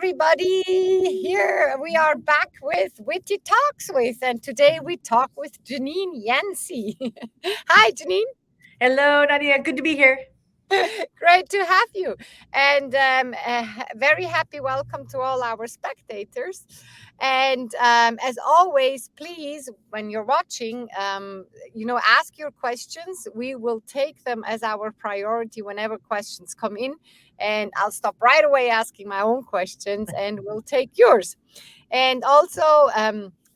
everybody. Here we are back with Witty Talks with, and today we talk with Janine Yancey. Hi, Janine. Hello, Nadia. Good to be here. Great to have you. And very happy welcome to all our spectators. And as always, please, when you're watching, ask your questions. We will take them as our priority whenever questions come in. And I'll stop right away asking my own questions and we'll take yours. And also,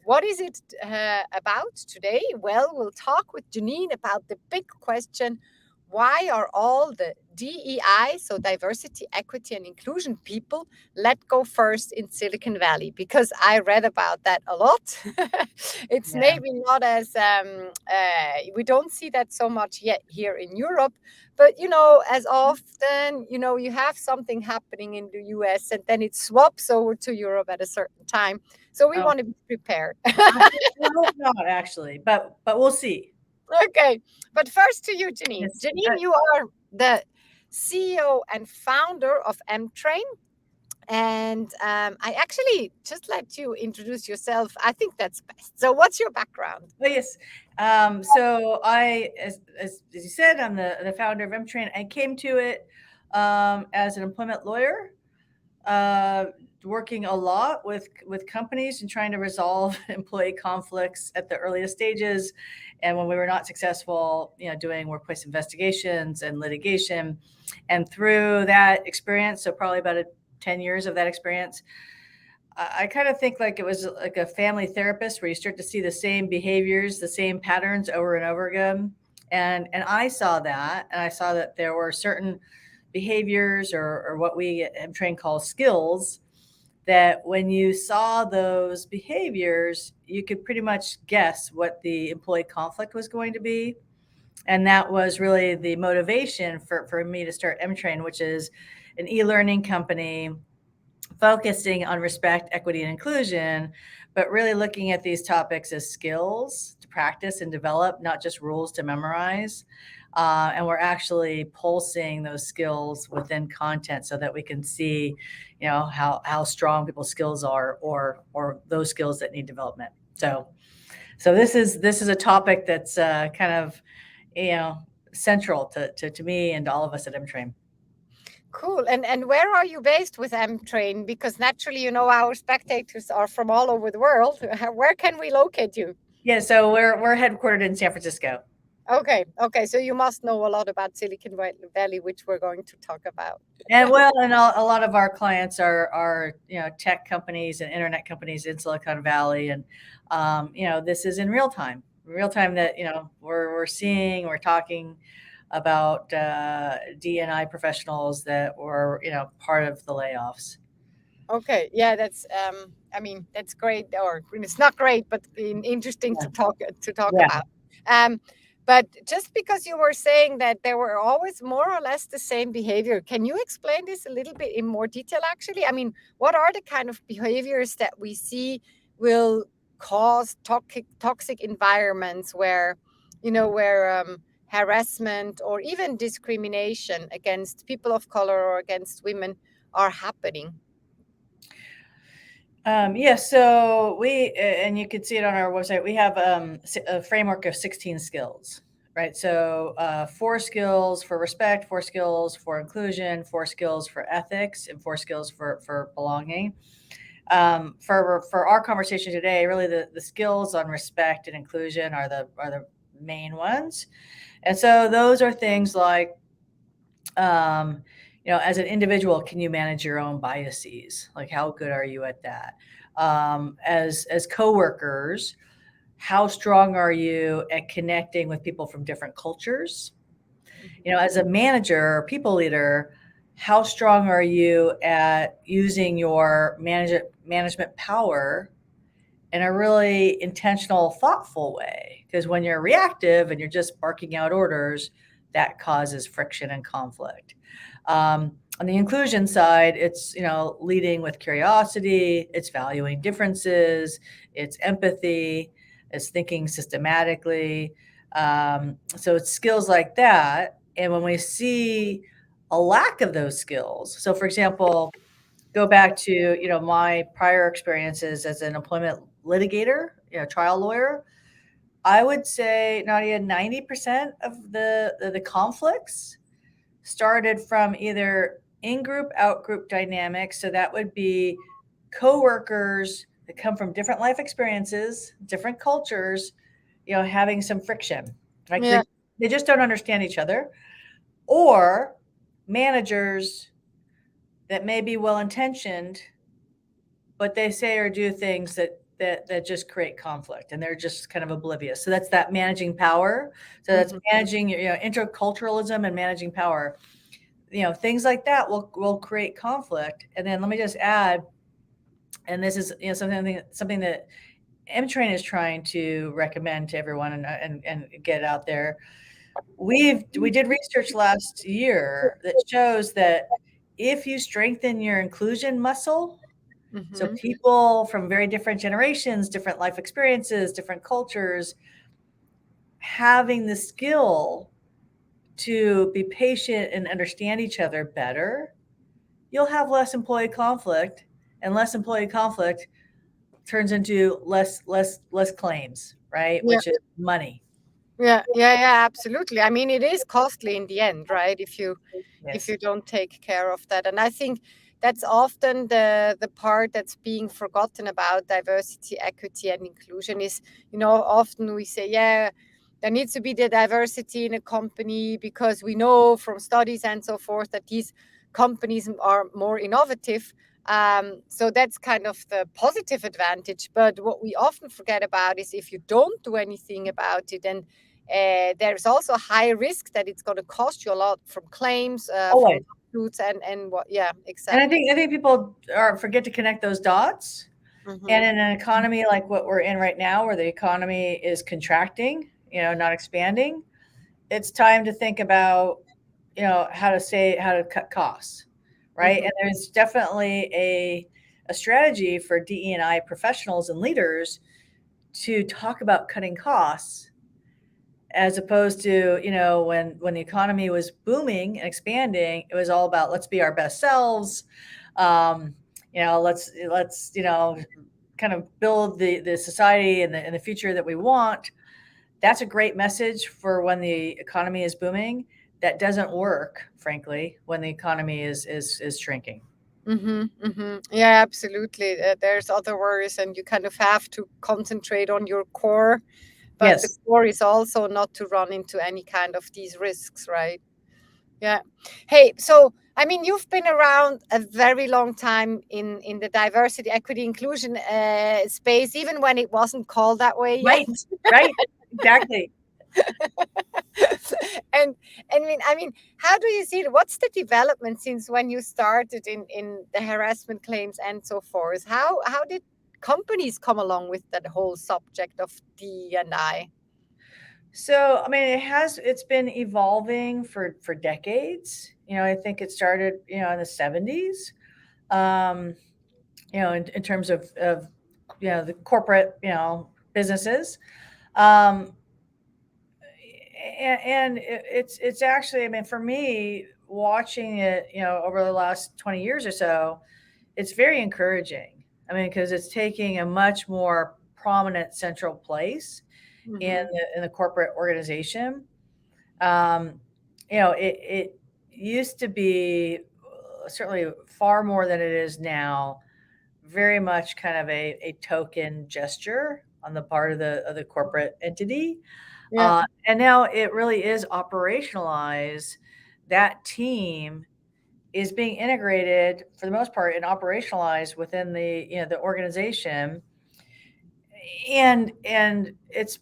what is it about today? Well, we'll talk with Janine about the big question: why are all the DEI, so diversity, equity, and inclusion people, let go first in Silicon Valley? Because I read about that a lot. It's maybe not as, we don't see that so much yet here in Europe. But, as often, you have something happening in the US and then it swaps over to Europe at a certain time. So we want to be prepared. I hope not, actually, but we'll see. Okay, but first to you, Janine. Yes. Janine, you are the CEO and founder of Emtrain. And I actually just let you introduce yourself. I think that's best. So what's your background? Oh, yes. So I, as you said, I'm the founder of Emtrain. I came to it as an employment lawyer, working a lot with companies and trying to resolve employee conflicts at the earliest stages. And when we were not successful, doing workplace investigations and litigation. And through that experience, so probably about 10 years of that experience, I kind of think like it was like a family therapist where you start to see the same behaviors, the same patterns over and over again. And I saw that, and I saw that there were certain behaviors or what we at Emtrain call skills, that when you saw those behaviors, you could pretty much guess what the employee conflict was going to be. And that was really the motivation for me to start Emtrain, which is an e-learning company focusing on respect, equity, and inclusion, but really looking at these topics as skills to practice and develop, not just rules to memorize. And we're actually pulsing those skills within content so that we can see, how strong people's skills are, or those skills that need development. So this is a topic that's kind of, central to me and to all of us at Emtrain. Cool. And where are you based with Emtrain? Because naturally, our spectators are from all over the world. Where can we locate you? Yeah, so we're headquartered in San Francisco. Okay. So you must know a lot about Silicon Valley, which we're going to talk about. And a lot of our clients are tech companies and internet companies in Silicon Valley, and this is in real time that we're talking about D&I professionals that were part of the layoffs. Okay, yeah, that's great, or it's not great, but interesting to talk Yeah. about. But just because you were saying that there were always more or less the same behavior, can you explain this a little bit in more detail? Actually, I mean, what are the kind of behaviors that we see will cause toxic environments where, harassment or even discrimination against people of color or against women are happening? So and you can see it on our website, we have a framework of 16 skills, right? So 4 skills for respect, 4 skills for inclusion, 4 skills for ethics, and 4 skills for belonging. For our conversation today, really the skills on respect and inclusion are the main ones. And so those are things like, as an individual, can you manage your own biases? Like, how good are you at that? As coworkers, how strong are you at connecting with people from different cultures? As a manager or people leader, how strong are you at using your management power in a really intentional, thoughtful way? Because when you're reactive and you're just barking out orders, that causes friction and conflict. On the inclusion side, it's leading with curiosity, it's valuing differences, it's empathy, it's thinking systematically. So it's skills like that. And when we see a lack of those skills, so for example, go back to, my prior experiences as an employment litigator, trial lawyer, I would say, Nadia, 90% of the conflicts started from either in-group, out-group dynamics. So that would be coworkers that come from different life experiences, different cultures, having some friction, right? 'Cause Yeah. they just don't understand each other. Or managers that may be well-intentioned, but they say or do things that just create conflict, and they're just kind of oblivious. So that's that managing power. So that's Hmm. managing, interculturalism and managing power. Things like that will create conflict. And then let me just add, and this is, something that Emtrain is trying to recommend to everyone and get out there. We did research last year that shows that if you strengthen your inclusion muscle, so Hmm. people from very different generations, different life experiences, different cultures, having the skill to be patient and understand each other better, you'll have less employee conflict, and less employee conflict turns into less claims, right? Yeah. Which is money. Yeah, absolutely. I mean, it is costly in the end, right? If Yes. you don't take care of that. And I think that's often the part that's being forgotten about diversity, equity, and inclusion is, often we say, yeah, there needs to be the diversity in a company because we know from studies and so forth that these companies are more innovative. So that's kind of the positive advantage. But what we often forget about is if you don't do anything about it, and there's also a high risk that it's going to cost you a lot from claims, from Always. lawsuits, and what? Yeah, And I exactly. think I think people forget to connect those dots. And Hmm. in an economy like what we're in right now, where the economy is contracting, not expanding, it's time to think about, how to cut costs, right? Hmm. And there's definitely a strategy for DE&I professionals and leaders to talk about cutting costs, as opposed to, when the economy was booming and expanding, it was all about let's be our best selves. Um, let's kind of build the society and the future that we want. That's a great message for when the economy is booming. That doesn't work, frankly, when the economy is shrinking. Yeah, absolutely. There's other worries, and you kind of have to concentrate on your core. But the Yes. core is also not to run into any kind of these risks, right? Yeah. Hey, so I mean, you've been around a very long time in the diversity, equity, inclusion space, even when it wasn't called that way yet. Right. Right. Exactly. and I mean, how do you see it? What's the development since when you started in the harassment claims and so forth? How did companies come along with that whole subject of D&I? So, I mean, it's been evolving for decades. I think it started, in the 70s. Um, in terms of the corporate, businesses. Um, and it's actually, I mean, for me, watching it, over the last 20 years or so, it's very encouraging. I mean, because it's taking a much more prominent central place in Mm-hmm. the corporate organization. Um, it used to be, certainly far more than it is now, very much kind of a token gesture on the part of the corporate entity. Yeah. And now it really is operationalized. That team is being integrated for the most part and operationalized within the organization. And it's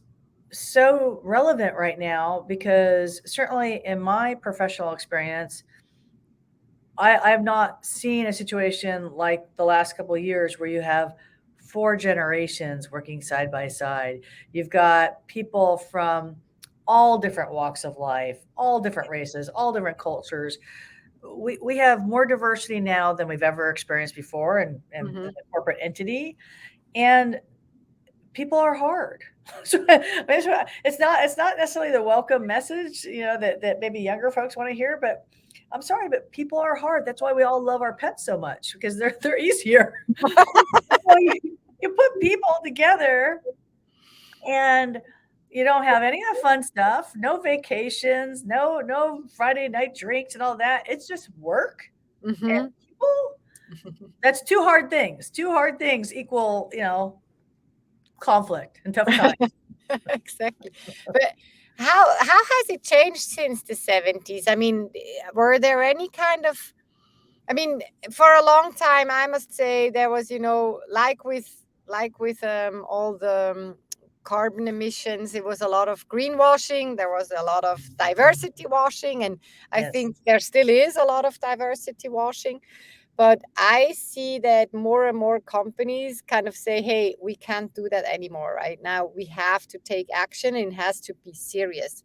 so relevant right now because certainly in my professional experience, I have not seen a situation like the last couple of years where you have four generations working side by side. You've got people from all different walks of life, all different races, all different cultures. We have more diversity now than we've ever experienced before in Mm-hmm. the corporate entity. And people are hard. So, I mean, it's not necessarily the welcome message, that maybe younger folks want to hear, but I'm sorry, but people are hard. That's why we all love our pets so much, because they're easier. So you put people together and you don't have any of the fun stuff, no vacations, no Friday night drinks and all that. It's just work and Mhm. people. That's two hard things. Two hard things equal, conflict and tough times. Exactly. But how has it changed since the 70s? I mean, were there any kind of, I mean, for a long time, I must say there was, like with all the carbon emissions, it was a lot of greenwashing. There was a lot of diversity washing, and I Yes. think there still is a lot of diversity washing. But I see that more and more companies kind of say, hey, we can't do that anymore right now. We have to take action and it has to be serious.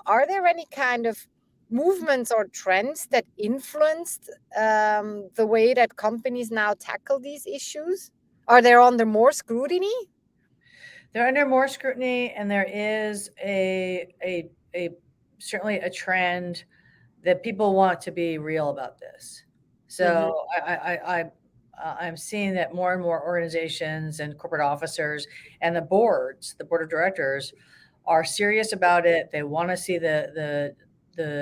Are there any kind of movements or trends that influenced the way that companies now tackle these issues? Are they under more scrutiny? They're under more scrutiny, and there is a certainly a trend that people want to be real about this. Mm-hmm. So I'm seeing that more and more organizations and corporate officers and the board of directors, are serious about it. They want to see the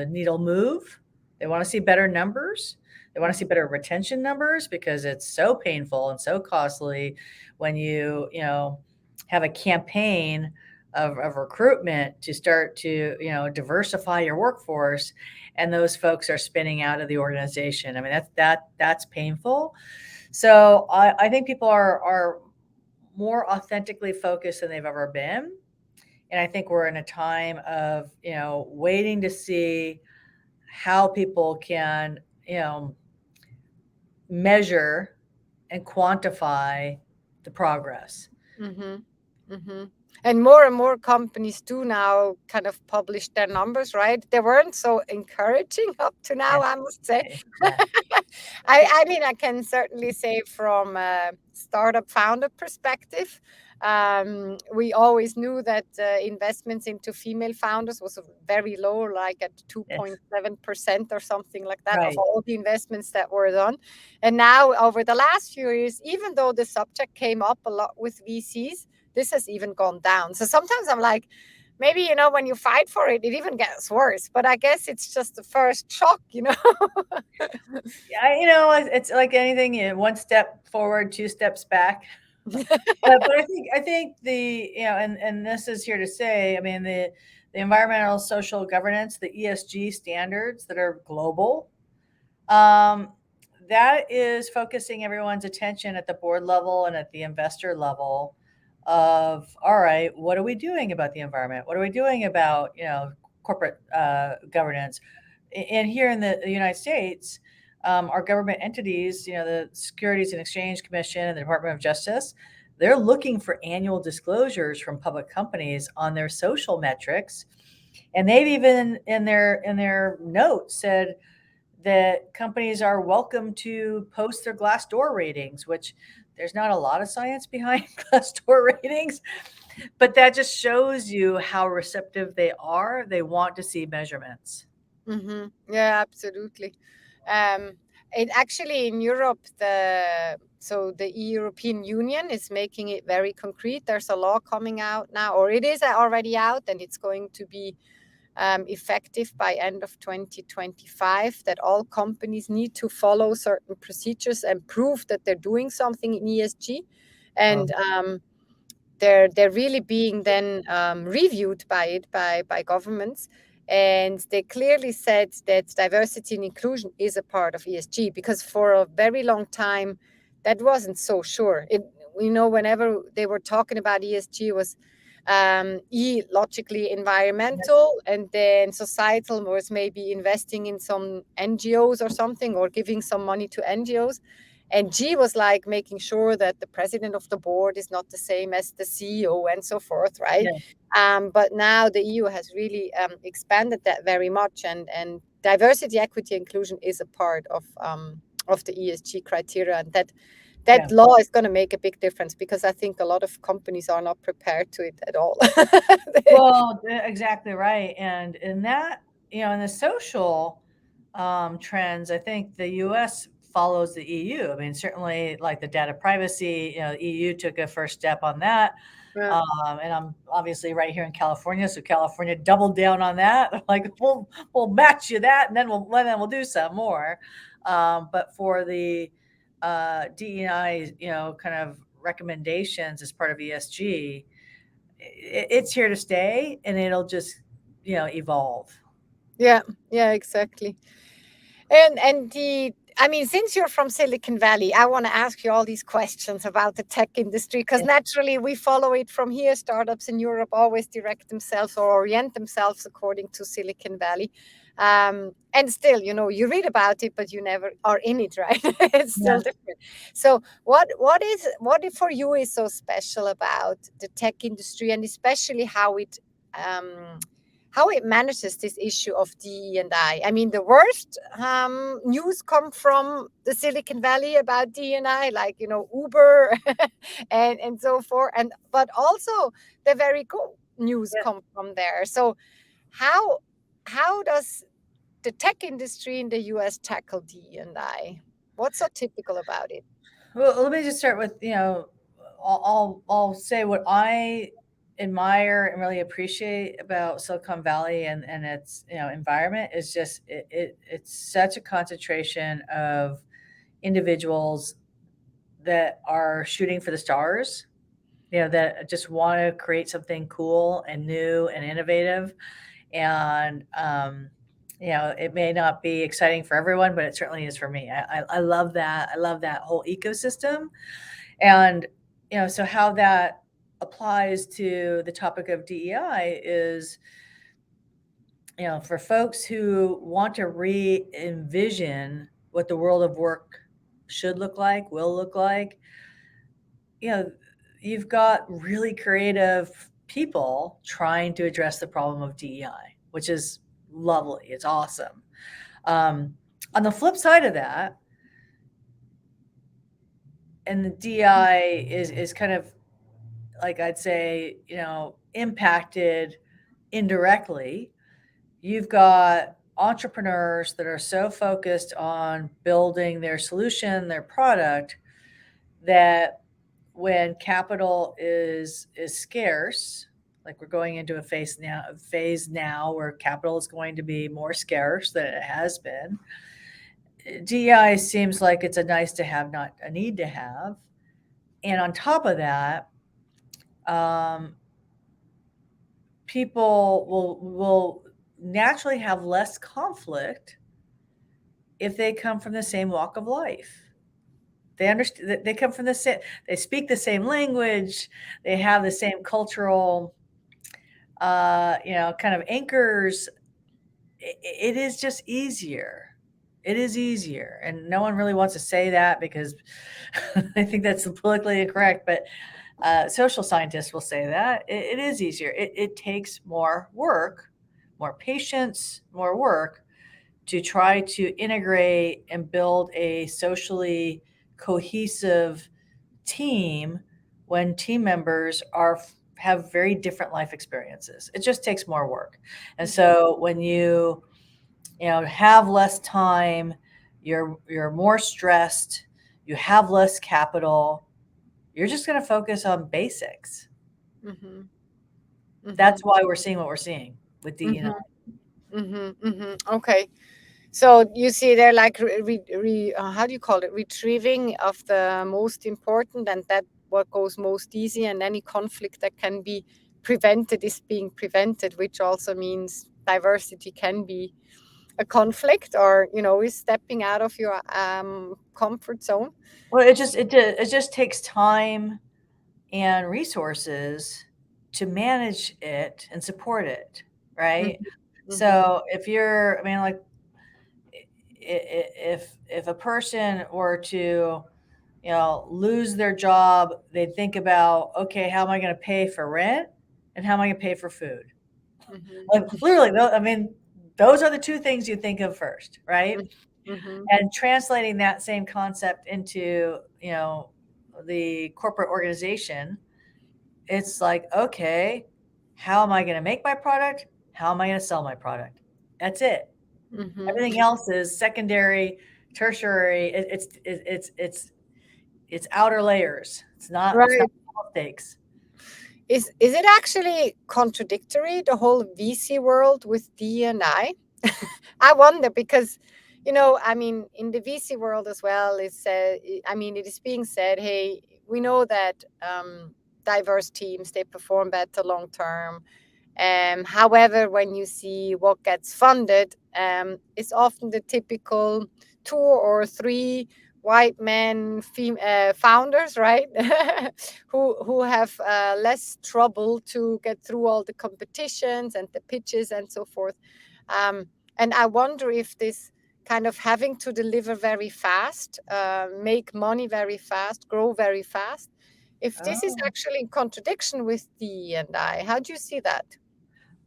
needle move. They want to see better numbers. They want to see better retention numbers, because it's so painful and so costly when you have a campaign of recruitment to start to diversify your workforce, and those folks are spinning out of the organization. I mean, that's painful. So I think people are more authentically focused than they've ever been. And I think we're in a time of waiting to see how people can measure and quantify the progress. Mm-hmm. Mm-hmm. And more companies do now kind of publish their numbers, right? They weren't so encouraging up to now, Yes. I must say. Yeah. I mean, I can certainly say from a startup founder perspective, we always knew that investments into female founders was very low, like at Yes. 2.7% or something like that of Right. all the investments that were done. And now, over the last few years, even though the subject came up a lot with VCs, this has even gone down. So sometimes I'm like, maybe, when you fight for it, it even gets worse. But I guess it's just the first shock. Yeah, it's like anything, one step forward, two steps back. But I think and this is here to say, I mean, the environmental social governance, the ESG standards that are global, um, that is focusing everyone's attention at the board level and at the investor level of, all right, what are we doing about the environment? What are we doing about corporate governance? And here in the United States, our government entities, the Securities and Exchange Commission and the Department of Justice, they're looking for annual disclosures from public companies on their social metrics, and they've even in their notes said that companies are welcome to post their Glassdoor ratings, which there's not a lot of science behind Glassdoor ratings, but that just shows you how receptive they are. They want to see measurements. Yeah, absolutely. Um, it actually in Europe, the European Union is making it very concrete. There's a law coming out now, or it is already out, and it's going to be effective by end of 2025. That all companies need to follow certain procedures and prove that they're doing something in ESG, Oh, and they're really being then reviewed by governments, and they clearly said that diversity and inclusion is a part of ESG, because for a very long time that wasn't so sure. Whenever they were talking about ESG, it was logically environmental, and then societal was maybe investing in some NGOs or something, or giving some money to NGOs. And G was like making sure that the president of the board is not the same as the CEO and so forth, right? yeah, But now the EU has really expanded that very much, and diversity, equity, inclusion is a part of the ESG criteria, and that yeah. law is going to make a big difference, because I think a lot of companies are not prepared to it at all. Well, exactly right. And in that, in the social, trends. I think the U.S. follows the EU. I mean, certainly like the data privacy, the EU took a first step on that. Yeah. And I'm obviously right here in California, so California doubled down on that. Like we'll match you that, and then we'll do some more. But for the DEI, kind of recommendations as part of ESG, it's here to stay, and it'll just evolve. Yeah, yeah, exactly. And the I mean, since you're from Silicon Valley, I want to ask you all these questions about the tech industry because Yeah. naturally we follow it from here. Startups in Europe always direct themselves or orient themselves according to Silicon Valley. And still, you read about it, but you never are in it, right? It's still Yeah. different. So, what for you is so special about the tech industry, and especially um, how it manages this issue of DE and I. I mean, the worst news come from the Silicon Valley about DE and I, like Uber and so forth, and but also the very good news Yeah. come from there. So how how does the tech industry in the US tackle DE and I? What's so typical about it? Well, let me just start with I'll say what I admire and really appreciate about Silicon Valley and its environment is just it's such a concentration of individuals that are shooting for the stars, that just want to create something cool and new and innovative. And it may not be exciting for everyone, but it certainly is for me. I love that. I love that whole ecosystem. And so how that applies to the topic of DEI is, for folks who want to re-envision what the world of work should look like, will look like, you know, you've got really creative people trying to address the problem of DEI, which is lovely. It's awesome. On the flip side of that, and the DEI is kind of like I'd say, impacted indirectly. You've got entrepreneurs that are so focused on building their solution, their product, that when capital is scarce, like we're going into a phase now where capital is going to be more scarce than it has been. DEI seems like it's a nice to have, not a need to have. And on top of that, um, people will naturally have less conflict if they come from the same walk of life. They understand, they come from the same, they speak the same language, they have the same cultural, kind of anchors. It is just easier. It is easier, and no one really wants to say that because I think that's politically incorrect. But social scientists will say that it is easier. It takes more work, more patience, more work to try to integrate and build a socially cohesive team when team members have very different life experiences. It just takes more work. And so when you have less time, you're more stressed, you have less capital, you're just going to focus on basics. Mm-hmm. Mm-hmm. That's why we're seeing what we're seeing with Mm-hmm. DEI. Mm-hmm. Mm-hmm. Okay. So you see, they're like how do you call it? Retrieving of the most important, and that what goes most easy, and any conflict that can be prevented is being prevented, which also means diversity can be a conflict, or is stepping out of your comfort zone. Well, it just takes time and resources to manage it and support it, right? Mm-hmm. Mm-hmm. So if you're, I mean, like, if a person were to, lose their job, they think about, okay, how am I going to pay for rent and how am I going to pay for food? Like Mm-hmm. literally, I mean, those are the two things you think of first, right? Mm-hmm. And translating that same concept into, the corporate organization, it's like, okay, how am I going to make my product? How am I going to sell my product? That's it. Mm-hmm. Everything else is secondary, tertiary. It's outer layers. It's not Right. stakes. Is it actually contradictory, the whole VC world with D and I? I wonder because, I mean, in the VC world as well, I mean, it is being said, hey, we know that diverse teams, they perform better long term. However, when you see what gets funded, it's often the typical two or three white men founders, right? who have less trouble to get through all the competitions and the pitches and so forth. And I wonder if this kind of having to deliver very fast, make money very fast, grow very fast, if this is Oh, actually in contradiction with D and I. How do you see that?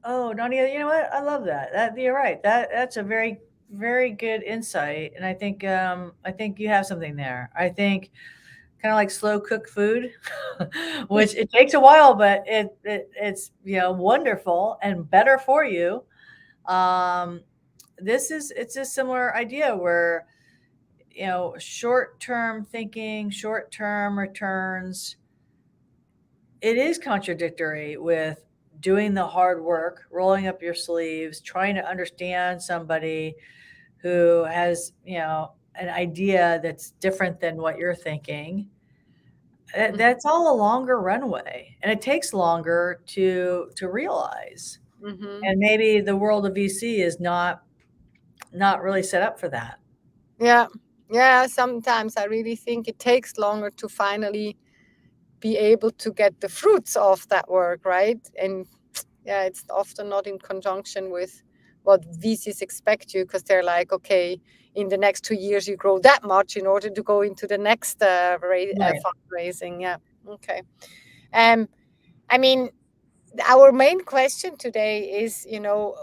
oh, Nadia, you know what? I love that. That you're right. That's a very good insight, and I think you have something there. I think kind of like slow cooked food, which it takes a while, but it's wonderful and better for you. Um, it's a similar idea where short term thinking, short term returns. It is contradictory with doing the hard work, rolling up your sleeves, trying to understand somebody who has, an idea that's different than what you're thinking. That's all a longer runway, and it takes longer to realize. Mm-hmm. And maybe the world of VC is not really set up for that. Yeah. Yeah. Sometimes I really think it takes longer to finally be able to get the fruits of that work, right? And yeah, it's often not in conjunction with what VCs expect you because they're like, okay, in the next 2 years, you grow that much in order to go into the next Right. fundraising. Yeah. Okay. Um, I mean, our main question today is,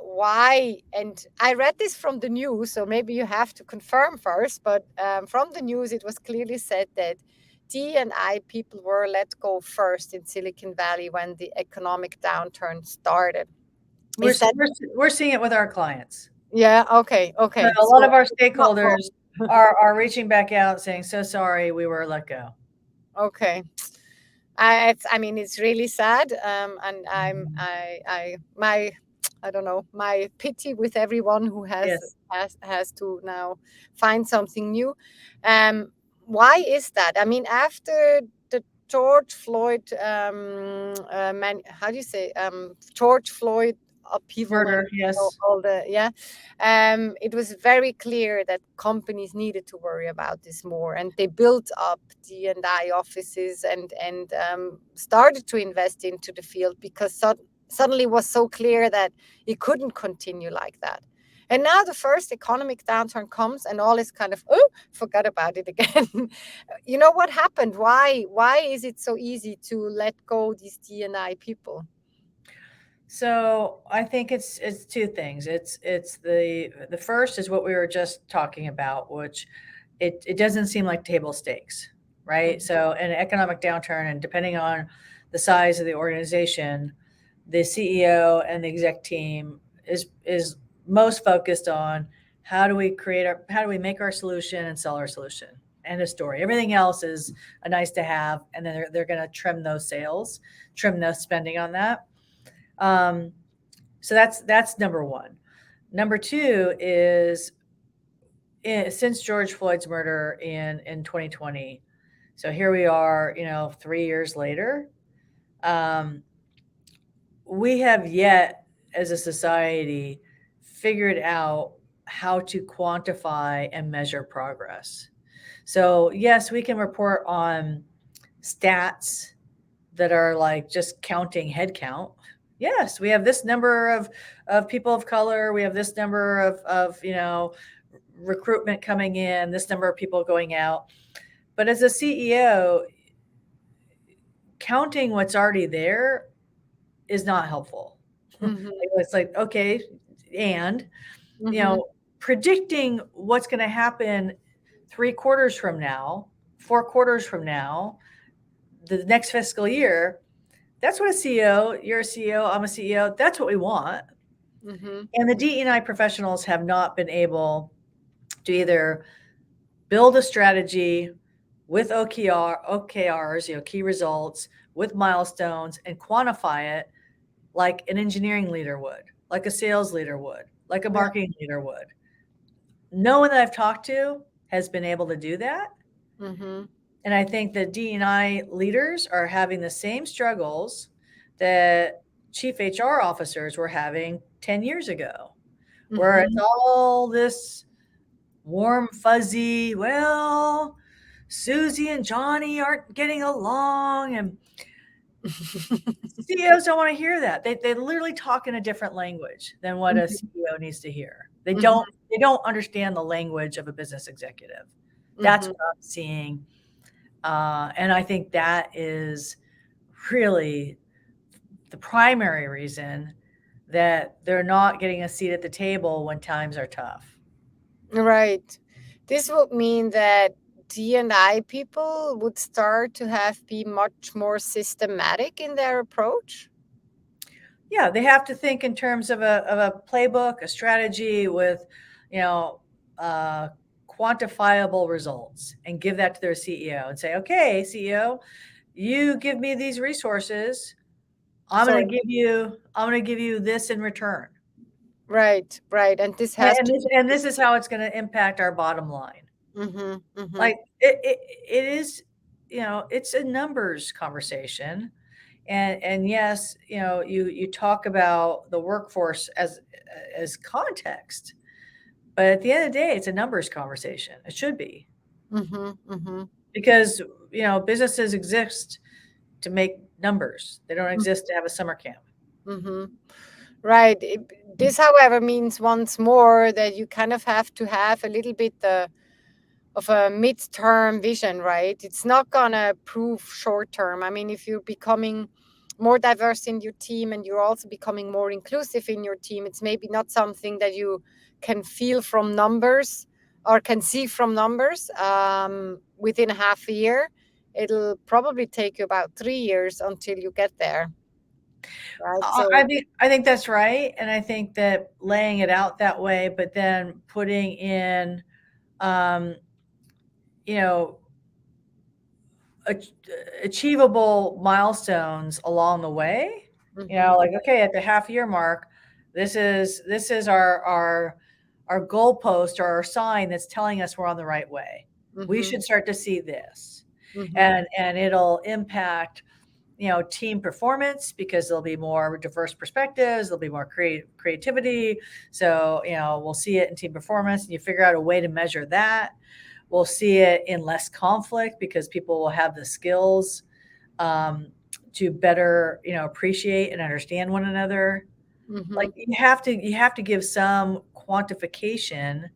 why, and I read this from the news, so maybe you have to confirm first, but from the news, it was clearly said that D&I people were let go first in Silicon Valley when the economic downturn started. We're Is s- that, we're s- we're seeing it with our clients. yeah, okay, So okay. a lot So of our it's not stakeholders wrong. are reaching back out saying, "So sorry, we were let go." Okay. I mean, it's really sad, and Mhm. I don't know, my pity with everyone who Yes. has to now find something new. Um, why is that? I mean, after the George Floyd, how do you say, George Floyd upheaval and Murder, yes. all the, yeah, it was very clear that companies needed to worry about this more, and they built up D&I offices and started to invest into the field because suddenly it was so clear that it couldn't continue like that. And now the first economic downturn comes, and all is kind of, oh, forgot about it again. You know what happened? Why is it so easy to let go these D&I people? So I think it's two things. It's the first is what we were just talking about, which it doesn't seem like table stakes, right? Mhm. So in an economic downturn, and depending on the size of the organization, the CEO and the exec team is most focused on how do we make our solution and sell our solution. End of story. Everything else is a nice to have, and then they're going to trim those sales, trim those spending on that. Um, so that's number one. Number two is since George Floyd's murder in 2020. So here we are, 3 years later. Um, we have yet, as a society, figured out how to quantify and measure progress. So yes, we can report on stats that are like just counting head count. Yes, we have this number of people of color. We have this number of recruitment coming in, this number of people going out. But as a CEO, counting what's already there is not helpful. Mhm. It's like, okay, and, you Mhm. know, predicting what's going to happen 3 quarters from now, 4 quarters from now, the next fiscal year, that's what a CEO, you're a CEO, I'm a CEO, that's what we want. Mm-hmm. And the DE&I professionals have not been able to either build a strategy with OKRs, key results, with milestones, and quantify it like an engineering leader would, like a sales leader would, like a Yeah. marketing leader would. No one that I've talked to has been able to do that. Mm-hmm. And I think that DEI leaders are having the same struggles that chief HR officers were having 10 years ago, where it's Mm-hmm. all this warm, fuzzy, well, Susie and Johnny aren't getting along. And CEOs don't want to hear that. They literally talk in a different language than what a CEO needs to hear. They don't understand the language of a business executive. That's Mm-hmm. what I'm seeing. And I think that is really the primary reason that they're not getting a seat at the table when times are tough. Right. This would mean that D&I people would start to have be much more systematic in their approach. Yeah, they have to think in terms of a playbook, a strategy with, you know, uh, quantifiable results, and give that to their CEO and say, okay, CEO, you give me these resources. Sorry. I'm going to give you this in return. Right, right. And this And, has and to this, and this is how it's going to impact our bottom line. mm-hmm, mm-hmm, Like it is, it's a numbers conversation. And yes, you talk about the workforce as context, but at the end of the day, it's a numbers conversation. It should be, mm-hmm, mm-hmm, because businesses exist to make numbers. They don't exist to have a summer camp. mm-hmm. Right. This, however, means once more that you kind of have to have a little bit of a mid-term vision, right? It's not gonna prove short term. I mean, if you're becoming more diverse in your team and you're also becoming more inclusive in your team, it's maybe not something that you can feel from numbers or can see from numbers within a half a year. It'll probably take you about 3 years until you get there, right? So, I think that's right, and I think that laying it out that way, but then putting in, um, you know, ach- achievable milestones along the way. mhm, Like, okay, at the half year mark, this is our goalpost or our sign that's telling us we're on the right way. We mhm, should start to see this, mhm, and it'll impact team performance, because there'll be more diverse perspectives, there'll be more creativity. So we'll see it in team performance, and you figure out a way to measure that. We'll see it in less conflict, because people will have the skills um, to better appreciate and understand one another. Like, mhm. you have to give some quantification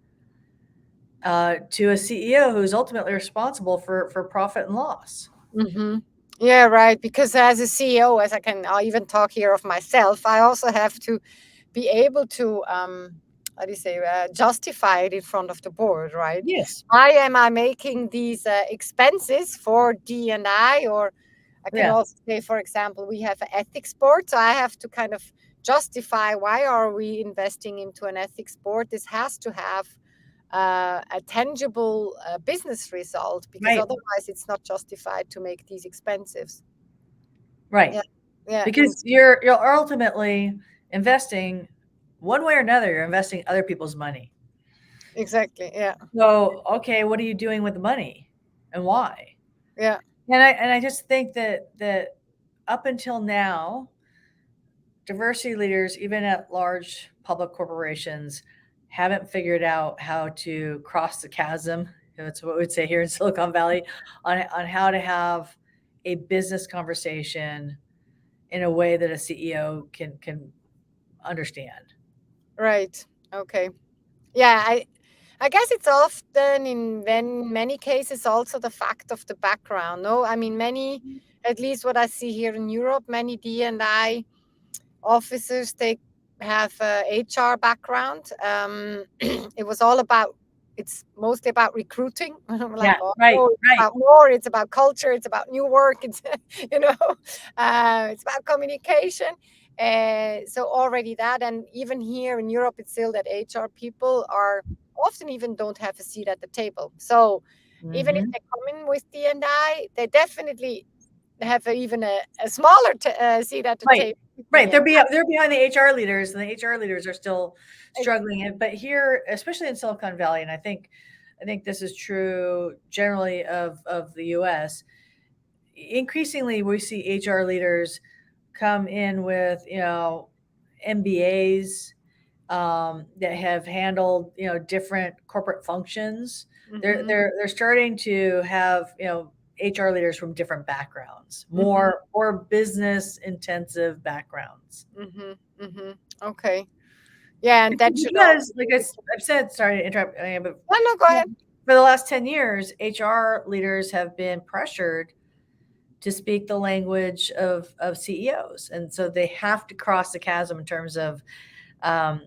to a CEO who's ultimately responsible for profit and loss. Mm-hmm. Yeah, right. Because as a CEO, I'll even talk here of myself, I also have to be able to, how do you say, justify it in front of the board, right? Yes. Why am I making these expenses for D&I? Or I can Yeah. also say, for example, we have an ethics board, so I have to kind of justify why are we investing into an ethics board. This has to have a tangible business result, because Right. otherwise it's not justified to make these expenses. Right. Yeah, yeah, Because you're ultimately investing, one way or another, you're investing other people's money. exactly. Yeah, So, okay, what are you doing with the money, and why? yeah, And I just think that up until now, diversity leaders, even at large public corporations, haven't figured out how to cross the chasm. That's what we'd say here in Silicon Valley, on how to have a business conversation in a way that a CEO can understand. right. Okay. Yeah, I guess it's often in many cases also the fact of the background. No, I mean many, at least what I see here in Europe, many D&I officers, they have a HR background. It was all about, it's mostly about recruiting. Like, Yeah, oh right, no, it's right. about more, it's about culture, it's about new work, it's you know, it's about communication. So already that, and even here in Europe, it's still that HR people are often even don't have a seat at the table. So even if Mhm. they come in with D&I, they definitely have even a smaller seat at the Right. table with Right. me. And They're behind the HR leaders, and the HR leaders are still ex- struggling. But here, especially in Silicon Valley, and I think this is true generally of the US, increasingly we see HR leaders come in with, MBAs, that have handled, different corporate functions. mhm, They're starting to have, HR leaders from different backgrounds, mhm, more business intensive backgrounds. mhm, mhm. Okay. Yeah, and that should also Because, like I've said, sorry to interrupt, but no, no, go ahead. for the last 10 years, HR leaders have been pressured to speak the language of CEOs. And so they have to cross the chasm in terms of, um,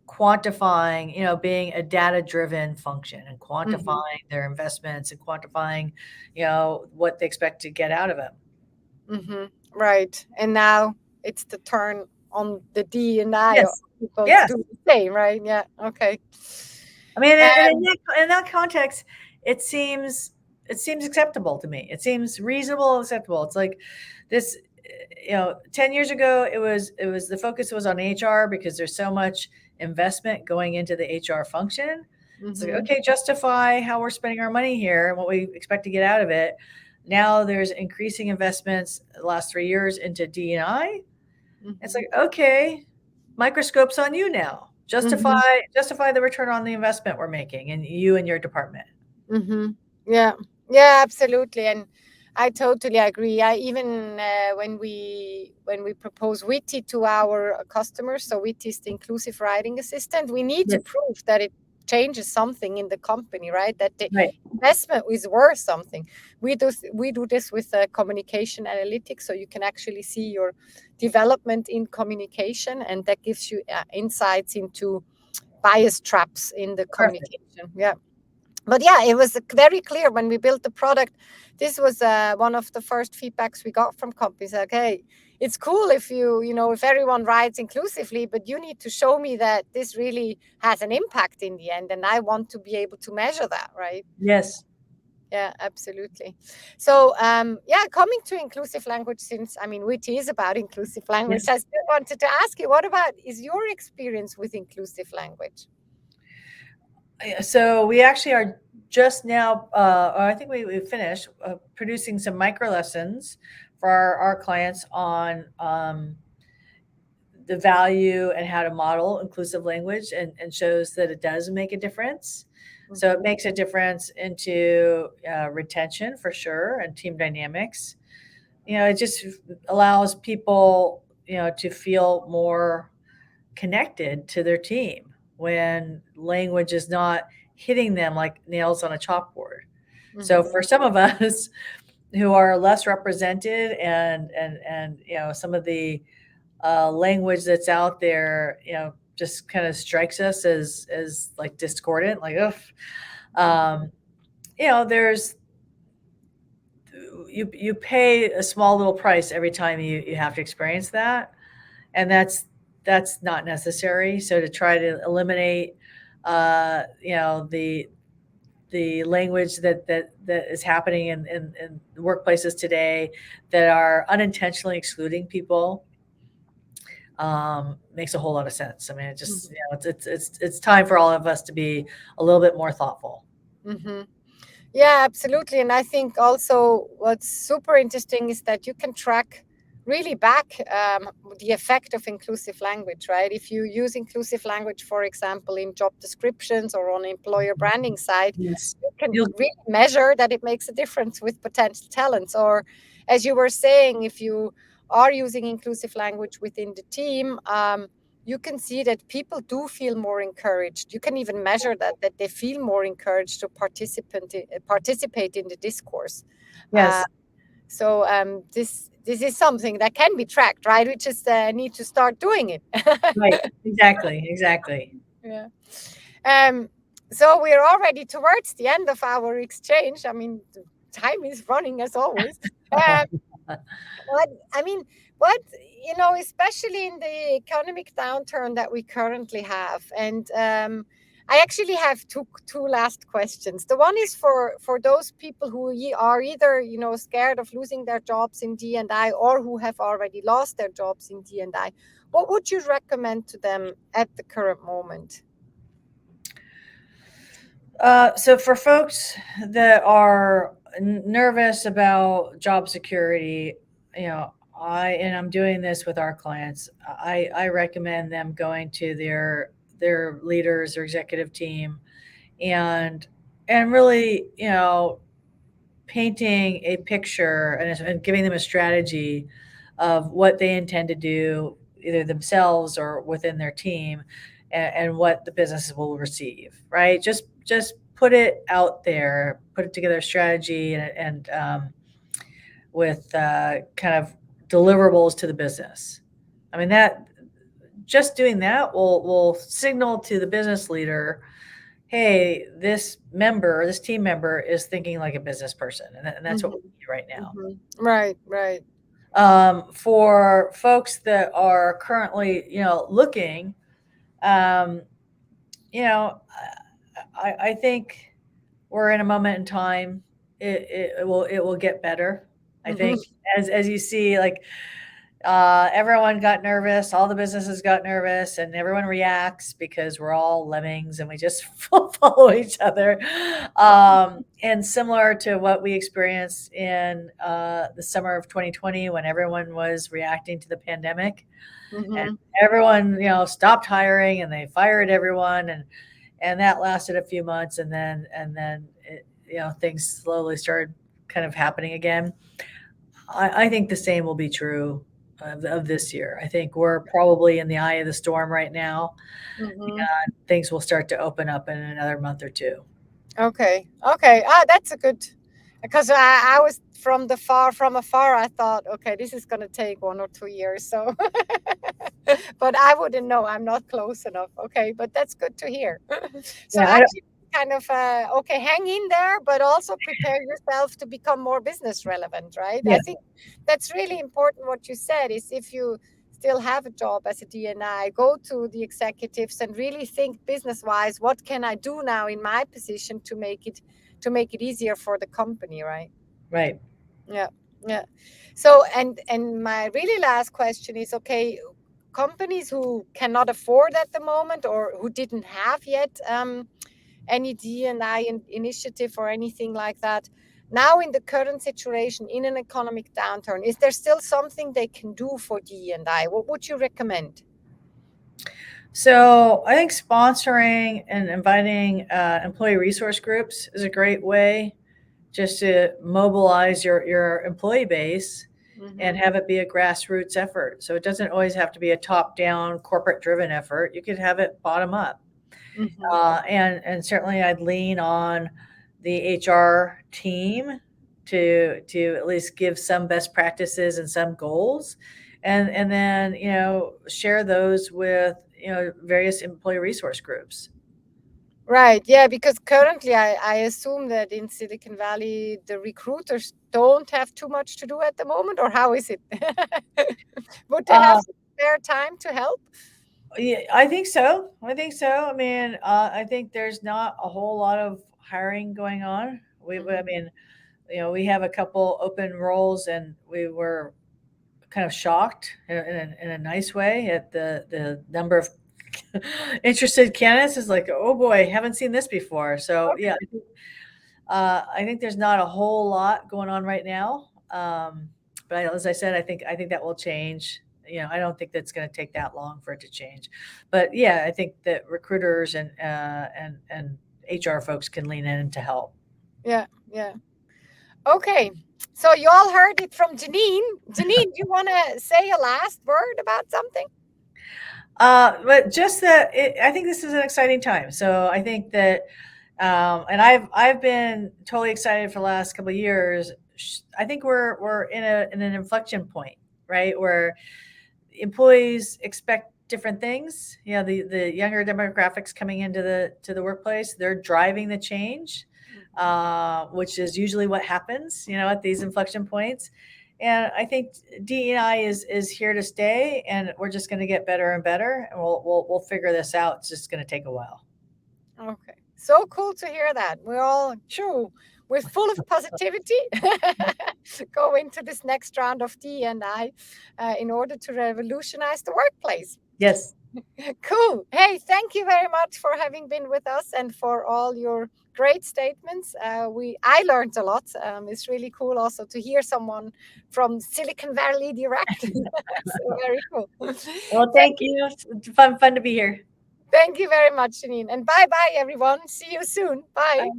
quantifying, being a data driven function, and Mhm, quantifying their investments, and quantifying, what they expect to get out of it. mhm. Right. And now it's the turn on the D&I of Yes. people to Yes. do the same, right? Yeah. Okay. I mean, and Um, in that context, it seems it seems acceptable to me. It seems reasonable, acceptable. It's like this, 10 years ago, it was the focus was on HR because there's so much investment going into the HR function. It's like, mhm, okay, justify how we're spending our money here and what we expect to get out of it. Now there's increasing investments the last 3 years into D&I. It's mhm, like, okay, microscope's on you now. mhm, Justify the return on the investment we're making, and you and your department. mhm. Yeah. Yeah, absolutely. And I totally agree. I even when we propose Witty to our customers, so Witty is the inclusive writing assistant, we need to Yes, prove that it changes something in the company, right? That the right. investment is worth something. We do this with communication analytics, so you can actually see your development in communication, and that gives you insights into bias traps in the Perfect. communication. Yeah, but yeah, it was very clear when we built the product. This was one of the first feedbacks we got from companies, like, hey, it's cool if if everyone writes inclusively, but you need to show me that this really has an impact in the end, and I want to be able to measure that, right? Yes. Yeah, absolutely. So yeah, coming to inclusive language, since I mean Witty is about inclusive language, Yes. I still wanted to ask you, what about is your experience with inclusive language? So we actually are just now, or I think we finished producing some micro lessons for our clients on, the value and how to model inclusive language, and shows that it does make a difference. So it Mhm, makes a difference into retention for sure, and team dynamics. It just allows people, to feel more connected to their team when language is not hitting them like nails on a chalkboard. So mhm, for some of us who are less represented, and some of the language that's out there, just kind of strikes us as like discordant, like, ugh. Um, there's you pay a small little price every time you have to experience that, and that's not necessary. So to try to eliminate, the language that is happening in workplaces today that are unintentionally excluding people, makes a whole lot of sense. I mean, it just, mhm, it's time for all of us to be a little bit more thoughtful. mhm. Yeah, absolutely. And I think also what's super interesting is that you can track really back the effect of inclusive language, right? If you use inclusive language, for example, in job descriptions or on employer branding side, Yes. you can You'll really measure that it makes a difference with potential talents. Or as you were saying, if you are using inclusive language within the team, you can see that people do feel more encouraged. You can even measure that they feel more encouraged to participate in the discourse. Uh, Yes, so this is something that can be tracked, right? We just need to start doing it. right. Exactly, exactly. Yeah. Um, so we're already towards the end of our exchange. I mean, time is running as always. What I mean, what especially in the economic downturn that we currently have, and I actually have two last questions. The one is for those people who are either scared of losing their jobs in D&I or who have already lost their jobs in D&I. What would you recommend to them at the current moment? So for folks that are nervous about job security, I'm doing this with our clients. I recommend them going to their leaders, their executive team, and really, painting a picture and giving them a strategy of what they intend to do, either themselves or within their team, and what the businesses will receive. Right? Just put it out there, put it together a strategy, and with kind of deliverables to the business. I mean, that just doing that will signal to the business leader, hey, this team member is thinking like a business person, and that's what we Hmm. need right now. Right, right. For folks that are currently, looking, um, you know, I think we're in a moment in time. It will get better. I Hmm. think as you see, like, everyone got nervous, all the businesses got nervous, and everyone reacts because we're all lemmings and we just follow each other. And similar to what we experienced in the summer of 2020 when everyone was reacting to the pandemic, and Hmm. everyone, stopped hiring and they fired everyone, and that lasted a few months, and then things slowly started kind of happening again. I think the same will be true of this year. I think we're probably in the eye of the storm right now. Hmm. Things will start to open up in another month or two. Okay. Okay. That's a good, because I was from afar. I thought, okay, this is gonna take 1 or 2 years. So, but I wouldn't know. I'm not close enough. Okay, but that's good to hear. So Yeah, I don't, actually, kind of okay, hang in there, but also prepare yourself to become more business relevant, right? I yeah, think that's really important. What you said is if you still have a job as a DNI, go to the executives and really think business wise, what can I do now in my position to make it easier for the company, right? right. Yeah, yeah. So and my really last question is, okay, companies who cannot afford at the moment or who didn't have yet any D&I initiative or anything like that. Now, in the current situation, in an economic downturn, is there still something they can do for D&I? What would you recommend? So I think sponsoring and inviting employee resource groups is a great way just to mobilize your employee base and Mm-hmm. have it be a grassroots effort. So it doesn't always have to be a top down corporate driven effort. You could have it bottom up. Mm-hmm. And certainly I'd lean on the HR team to at least give some best practices and some goals, and then share those with various employee resource groups. Right. Yeah. Because currently, I assume that in Silicon Valley, the recruiters don't have too much to do at the moment, or how is it? Would they have Uh, some spare time to help? yeah, I think so. I think so. I mean, I think there's not a whole lot of hiring going on. I Hmm. mean, we have a couple open roles, and we were kind of shocked in a nice way at the number of interested candidates. Is like, oh boy, haven't seen this before. So yeah, I think there's not a whole lot going on right now. But as I said, I think that will change. I don't think that's going to take that long for it to change. But yeah, I think that recruiters and HR folks can lean in to help. Yeah. Yeah. Okay. So you all heard it from Janine. Janine, do you want to say a last word about something? But just that, I think this is an exciting time. So I think that, and I've been totally excited for the last couple of years. I think we're in an inflection point, right? Where employees expect different things. The younger demographics coming into the workplace, they're driving the change, which is usually what happens, at these inflection points. And I think DEI is here to stay, and we're just going to get better and better, and we'll figure this out. It's just going to take a while. Okay. So cool to hear that. We're all true. We're full of positivity. Go into this next round of D&I in order to revolutionize the workplace. Yes. Cool. Hey, thank you very much for having been with us and for all your great statements. I learned a lot. It's really cool also to hear someone from Silicon Valley direct. So very cool. Well, thank you. It's fun to be here. Thank you very much, Janine. And bye bye, everyone. See you soon. Bye. Bye.